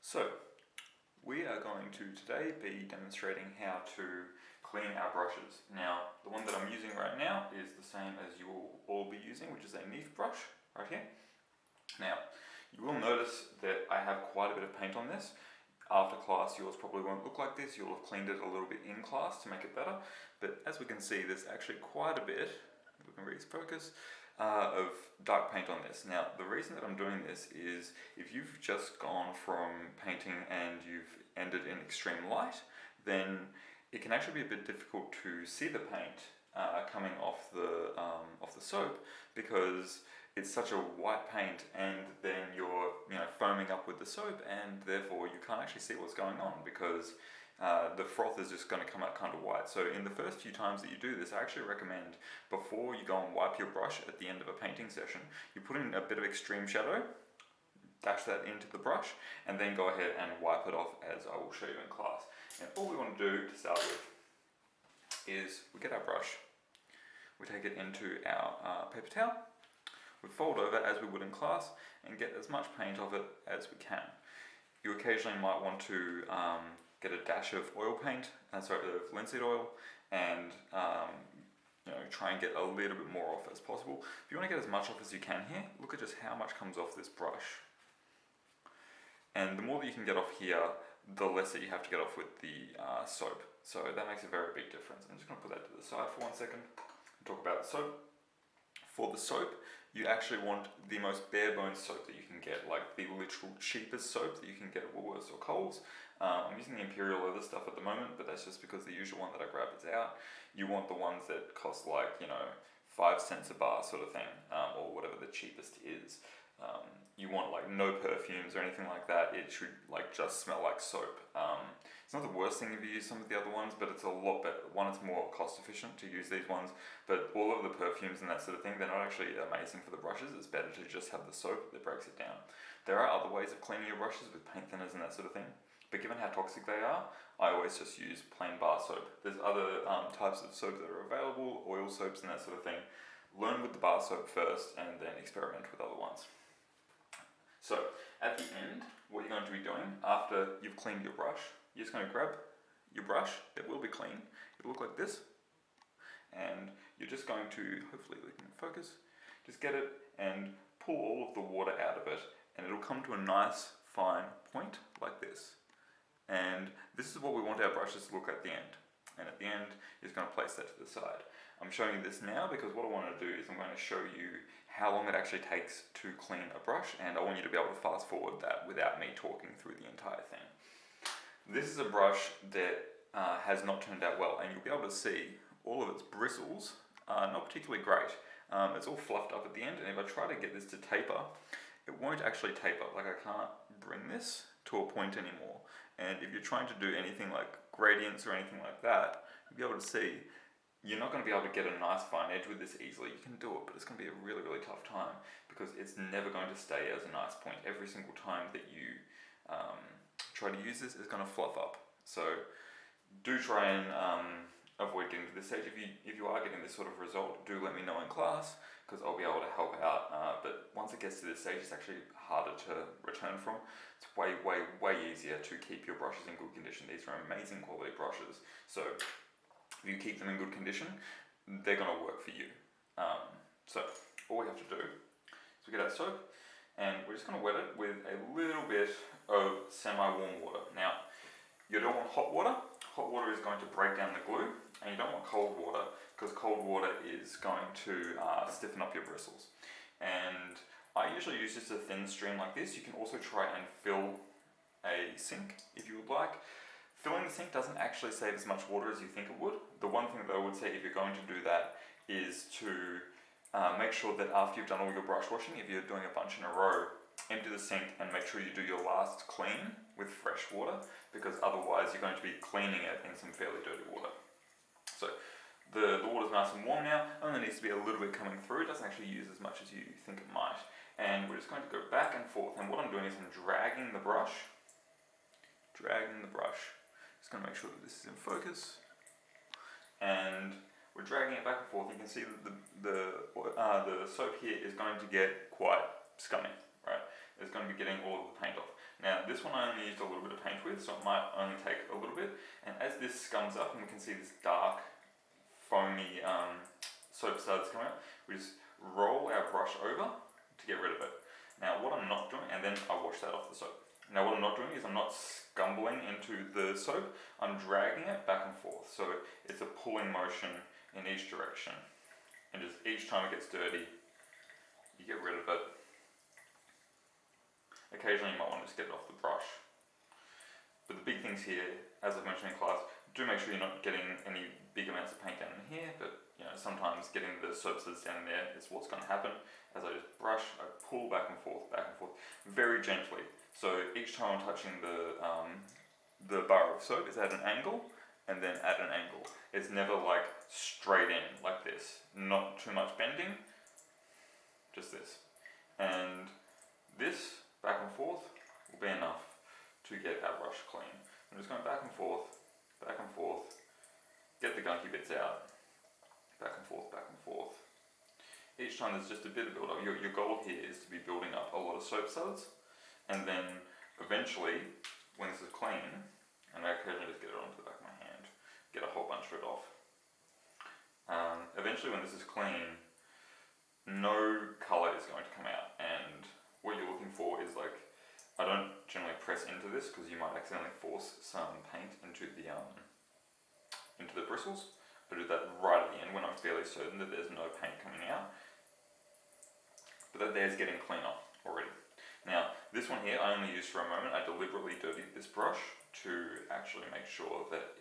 So, we are going to today be demonstrating how to clean our brushes. Now, the one that I'm using right now is the same as you will all be using, which is a Neef brush, right here. Now, you will notice that I have quite a bit of paint on this. After class, yours probably won't look like this. You'll have cleaned it a little bit in class to make it better. But as we can see, there's actually quite a bit, if we can really focus, of dark paint on this. Now, the reason that I'm doing this is if you've just gone from painting and you've ended in extreme light, then it can actually be a bit difficult to see the paint coming off the soap, because it's such a white paint, and then you're foaming up with the soap, and therefore you can't actually see what's going on because the froth is just going to come out kind of white. So in the first few times that you do this, I actually recommend, before you go and wipe your brush at the end of a painting session, you put in a bit of extreme shadow, dash that into the brush, and then go ahead and wipe it off, as I will show you in class. And all we want to do to start with is we get our brush, we take it into our paper towel, we fold over as we would in class and get as much paint of it as we can. You occasionally might want to get a dash of oil paint, of linseed oil, and try and get a little bit more off as possible. If you want to get as much off as you can here, look at just how much comes off this brush. And the more that you can get off here, the less that you have to get off with the soap. So that makes a very big difference. I'm just going to put that to the side for 1 second and talk about the soap. For the soap, you actually want the most bare bones soap that you can get, like the literal cheapest soap that you can get at Woolworths or Coles. I'm using the Imperial Leather stuff at the moment, but that's just because the usual one that I grab is out. You want the ones that cost 5 cents a bar sort of thing, or whatever the cheapest is. You want no perfumes or anything like that. It should just smell like soap. It's not the worst thing if you use some of the other ones, but it's a lot better. One, it's more cost efficient to use these ones, but all of the perfumes and that sort of thing, they're not actually amazing for the brushes. It's better to just have the soap that breaks it down. There are other ways of cleaning your brushes with paint thinners and that sort of thing, but given how toxic they are, I always just use plain bar soap. There's other types of soap that are available, oil soaps and that sort of thing. Learn with the bar soap first and then experiment with other ones. So at the end, what you're going to be doing after you've cleaned your brush, you're just going to grab your brush that will be clean. It'll look like this, and you're just going to, hopefully we can focus, just get it and pull all of the water out of it, and it'll come to a nice fine point like this. And this is what we want our brushes to look at the end. And at the end, you're just going to place that to the side. I'm showing you this now because what I want to do is I'm going to show you how long it actually takes to clean a brush, and I want you to be able to fast forward that without me talking through the entire thing. This is a brush that has not turned out well, and you'll be able to see all of its bristles are not particularly great. It's all fluffed up at the end, and if I try to get this to taper, it won't actually taper. I can't bring this to a point anymore. And if you're trying to do anything like gradients or anything like that, you'll be able to see you're not going to be able to get a nice fine edge with this easily. You can do it, but it's going to be a really, really tough time because it's never going to stay as a nice point. Every single time that you try to use this, it's going to fluff up. So do try and avoid getting to this stage. If you are getting this sort of result, do let me know in class because I'll be able to help out. But once it gets to this stage, it's actually harder to return from. It's way, way, way easier to keep your brushes in good condition. These are amazing quality brushes. So if you keep them in good condition, they're going to work for you. So all we have to do is we get our soap, and we're just going to wet it with a little bit of semi-warm water. Now, you don't want hot water. Hot water is going to break down the glue, and you don't want cold water because cold water is going to stiffen up your bristles. And I usually use just a thin stream like this. You can also try and fill a sink if you would like. Filling the sink doesn't actually save as much water as you think it would. The one thing that I would say if you're going to do that is to make sure that after you've done all your brush washing, if you're doing a bunch in a row, empty the sink and make sure you do your last clean with fresh water, because otherwise you're going to be cleaning it in some fairly dirty water. So the water's nice and warm now, and there needs to be a little bit coming through. It doesn't actually use as much as you think it might. And we're just going to go back and forth, and what I'm doing is I'm dragging the brush. Just going to make sure that this is in focus, and we're dragging it back and forth. You can see that the soap here is going to get quite scummy, right? It's going to be getting all of the paint off. Now this one I only used a little bit of paint with, so it might only take a little bit. And as this scums up, and we can see this dark, foamy soap suds come out, we just roll our brush over to get rid of it. Now what I'm not doing, and then I wash that off the soap. Now what I'm not doing is I'm not scumbling into the soap, I'm dragging it back and forth. So it's a pulling motion in each direction. And just each time it gets dirty, you get rid of it. Occasionally you might want to just get it off the brush. But the big things here, as I've mentioned in class, do make sure you're not getting any big amounts of paint down in here, but you know, sometimes getting the soap suds down in there is what's going to happen. As I just brush, I pull back and forth, very gently. So each time I'm touching the bar of soap is at an angle, and then at an angle. It's never like straight in like this. Not too much bending, just this. And this back and forth will be enough to get our brush clean. I'm just going back and forth, get the gunky bits out, back and forth. Each time there's just a bit of build up. Your goal here is to be building up a lot of soap suds, and then eventually, when this is clean, and I occasionally just get it onto the back of my hand, get a whole bunch of it off. Eventually when this is clean, no colour is going to come out, and what you're looking for is like, I don't generally press into this because you might accidentally force some paint into the bristles. I do that right at the end when I'm fairly certain that there's no paint coming out, but that there's getting cleaner already. Now this one here I only used for a moment. I deliberately dirtied this brush to actually make sure that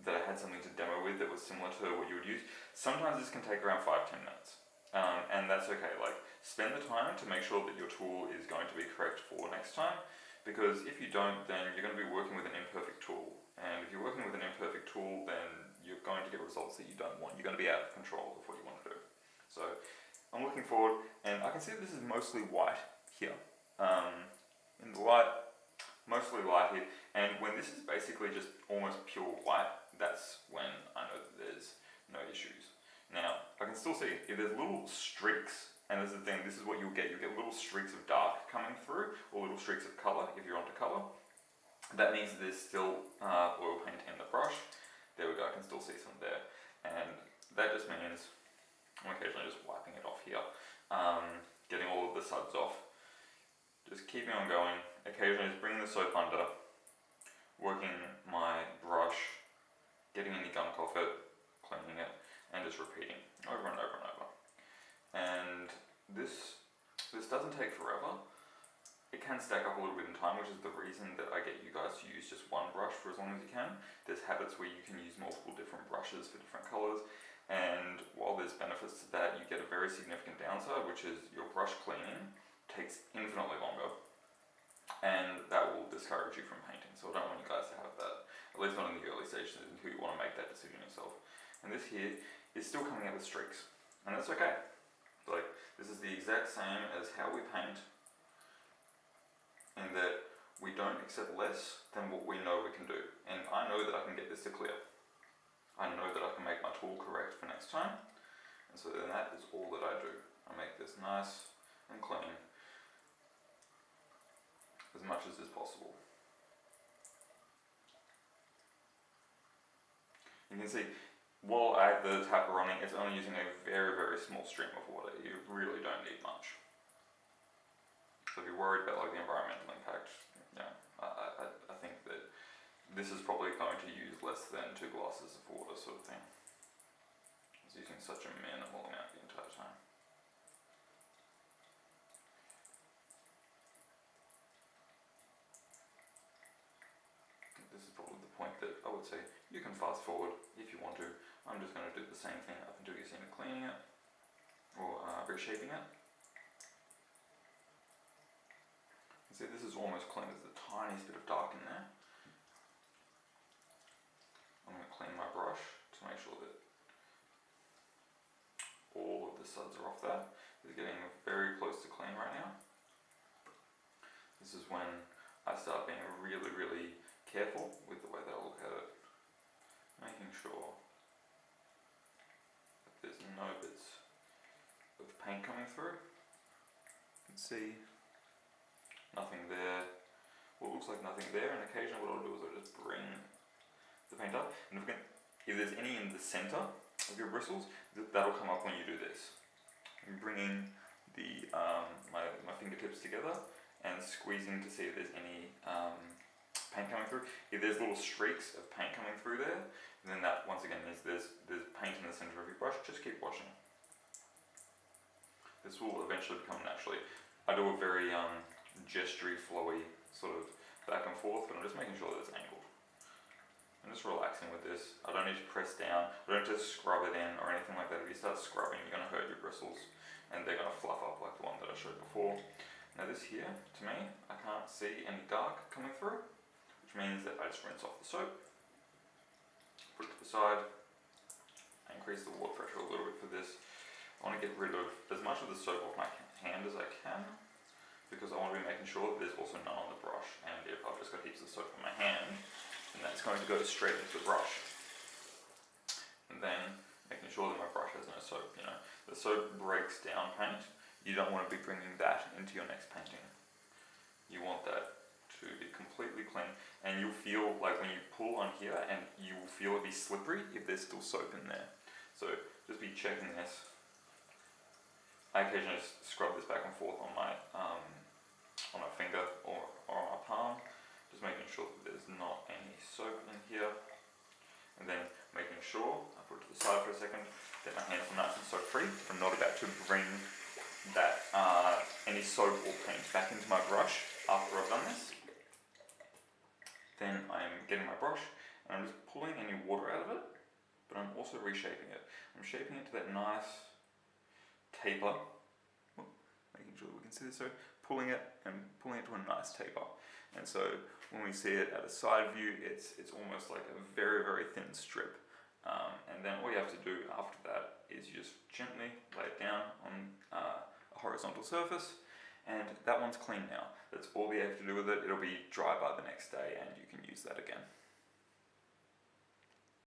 that I had something to demo with that was similar to what you would use. Sometimes this can take around 5-10 minutes. And that's okay. Like, spend the time to make sure that your tool is going to be correct for next time, because if you don't, then you're going to be working with an imperfect tool. And if you're working with an imperfect tool, then you're going to get results that you don't want. You're going to be out of control of what you want to do. So I'm looking forward, and I can see that this is mostly white here. In the light, mostly light here. And when this is basically just almost pure white, that's when I know that there's no issues. Now, I can still see if there's little streaks, and this is the thing, this is what you'll get little streaks of dark coming through, or little streaks of colour if you're onto colour. That means there's still oil paint in the brush. There we go, I can still see some there. And that just means I'm occasionally just wiping it off here, getting all of the suds off, just keeping on going, occasionally just bringing the soap under, working my brush, getting any gunk off it, cleaning it, and just repeating over and over and over. And this doesn't take forever. It can stack up a little bit in time, which is the reason that I get you guys to use just one brush for as long as you can. There's habits where you can use multiple different brushes for different colours, and while there's benefits to that, you get a very significant downside, which is your brush cleaning takes infinitely longer, and that will discourage you from painting. So I don't want you guys to have that, at least not in the early stages until you want to make that decision yourself. And this here is still coming out with streaks, and that's okay. Like, this is the exact same as how we paint, in that we don't accept less than what we know we can do. And I know that I can get this to clear. I know that I can make my tool correct for next time, and so then that is all that I do. I make this nice and clean as much as is possible. You can see, while I have the tap running, it's only using a very, very small stream of water. You really don't need much. So if you're worried about like the environmental impact, yeah, I think that this is probably going to use less than 2 glasses of water, sort of thing. It's using such a minimal amount the entire time. This is probably the point that I would say you can fast forward if you want to. I'm just going to do the same thing up until you see me cleaning it or reshaping it. You see, this is almost clean. There's the tiniest bit of dark in there. I'm going to clean my brush to make sure that all of the suds are off there. It's getting very close to clean right now. This is when I start being really, really careful with the way that I look at it, making sure that there's no bits of paint coming through. You can see nothing there. looks like nothing there, and occasionally what I'll do is I'll just bring the paint up, and if there's any in the center of your bristles, that'll come up when you do this. I'm bringing the my fingertips together and squeezing to see if there's any paint coming through. If there's little streaks of paint coming through there, then that once again means there's paint in the center of your brush. Just keep washing. This will eventually become naturally. I do a very gestury, flowy sort of back and forth, but I'm just making sure that it's angled. I'm just relaxing with this. I don't need to press down. I don't need to scrub it in or anything like that. If you start scrubbing, you're going to hurt your bristles, and they're going to fluff up like the one that I showed before. Now this here, to me, I can't see any dark coming through, which means that I just rinse off the soap, put it to the side, increase the water pressure a little bit for this. I want to get rid of as much of the soap off my hand as I can, because I want to be making sure that there's also none on the brush, and if I've just got heaps of soap on my hand, then that's going to go straight into the brush. And then making sure that my brush has no soap. You know, the soap breaks down paint. You don't want to be bringing that into your next painting. You want that to be completely clean, and you'll feel like when you pull on here, and you will feel it be slippery if there's still soap in there. So just be checking this. I occasionally just scrub this back and forth on my finger or on my palm, just making sure that there's not any soap in here, and then making sure I put it to the side for a second, that my hands are nice and soap free. I'm not about to bring that any soap or paint back into my brush after I've done this. Then I'm getting my brush and I'm just pulling any water out of it, but I'm also reshaping it. I'm shaping it to that nice taper, making sure that we can see this, so pulling it to a nice taper. And so when we see it at a side view, it's almost like a very, very thin strip. And then all you have to do after that is you just gently lay it down on a horizontal surface, and that one's clean now. That's all you have to do with it. It'll be dry by the next day and you can use that again.